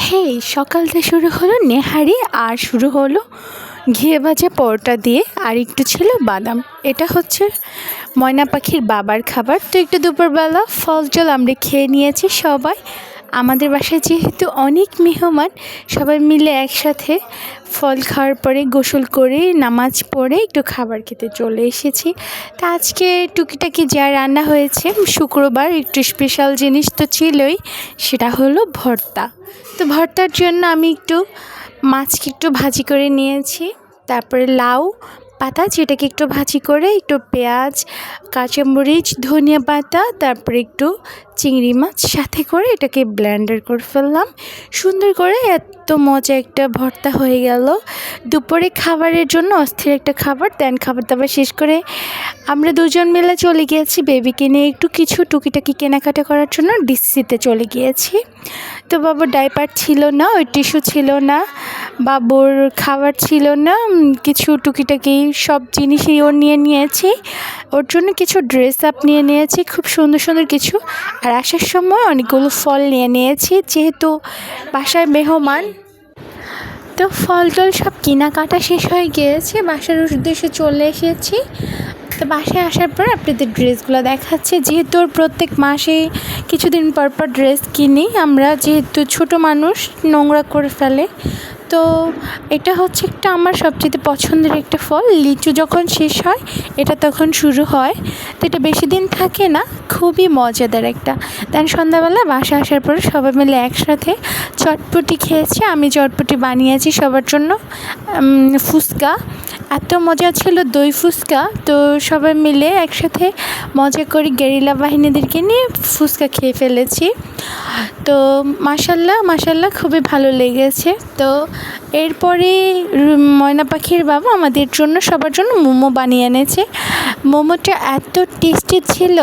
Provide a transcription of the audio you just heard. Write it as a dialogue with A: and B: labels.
A: হেই, সকালটা শুরু হলো নেহারি আর শুরু হলো ঘিয়ে ভাজা পরোটা দিয়ে, আর একটু ছিল বাদাম। এটা হচ্ছে ময়না পাখির বাবার খাবার। তো একটু দুপুরবেলা ফল জল আমরা খেয়ে নিয়েছি সবাই। আমাদের বাসায় যেহেতু অনেক মেহমান, সবাই মিলে একসাথে ফল খাওয়ার পরে গোসল করে নামাজ পড়ে একটু খাবার খেতে চলে এসেছি। তা আজকে টুকিটাকি যা রান্না হয়েছে, শুক্রবার একটু স্পেশাল জিনিস তো ছিলই, সেটা হলো ভর্তা। তো ভর্তার জন্য আমি একটু মাছকে একটু ভাজি করে নিয়েছি, তারপরে লাউ পাতা যেটাকে একটু ভাজি করে একটু পেঁয়াজ, কাঁচামরিচ, ধনিয়া পাতা, তারপরে একটু চিংড়ি মাছ সাথে করে এটাকে ব্লেন্ডার করে ফেললাম সুন্দর করে। এত মজা একটা ভর্তা হয়ে গেল। দুপুরে খাবারের জন্য অস্থির একটা খাবার। দেন খাবার দাবার শেষ করে আমরা দুজন মিলে চলে গিয়েছি বেবিকে নিয়ে একটু কিছু টুকিটাকি কেনাকাটা করার জন্য ডিসিতে চলে গিয়েছি। তো বাবুর ডাইপার ছিল না, ওই টিস্যু ছিল না, বাবুর খাবার ছিল না, কিছু টুকিটাকি সব জিনিসই ওর নিয়ে নিয়েছি। ওর জন্য কিছু ড্রেস আপ নিয়ে নিয়েছি, খুব সুন্দর সুন্দর কিছু। আর আসার সময় অনেকগুলো ফল নিয়ে নিয়েছি, যেহেতু বাসায় মেহমান। তো ফল টল সব কেনাকাটা শেষ হয়ে গিয়েছে, বাসার উদ্দেশ্যে চলে এসেছি। তো বাসায় আসার পর আপনাদের ড্রেসগুলো দেখাচ্ছে, যেহেতু ওর প্রত্যেক মাসে কিছুদিন পর পর ড্রেস কিনি আমরা, যেহেতু ছোটো মানুষ নোংরা করে ফেলে। তো এটা হচ্ছে একটা আমার সবচেয়ে পছন্দের একটা ফল। লিচু যখন শেষ হয় এটা তখন শুরু হয়, তো এটা বেশি দিন থাকে না, খুবই মজাদার একটা। দেন সন্ধ্যাবেলা বাসা আসার পরে সবাই মিলে একসাথে চটপটি খেয়েছি। আমি চটপটি বানিয়েছি সবার জন্য, ফুচকা এত মজা ছিল, দই ফুচকা। তো সবাই মিলে একসাথে মজা করে গেরিলা বাহিনীদেরকে নিয়ে ফুচকা খেয়ে ফেলেছি। তো মাশাল্লাহ খুবই ভালো লেগেছে। তো এরপরে ময়না পাখির বাবা আমাদের জন্য সবার জন্য মোমো বানিয়ে এনেছে। মোমোটা এত টেস্টি ছিল।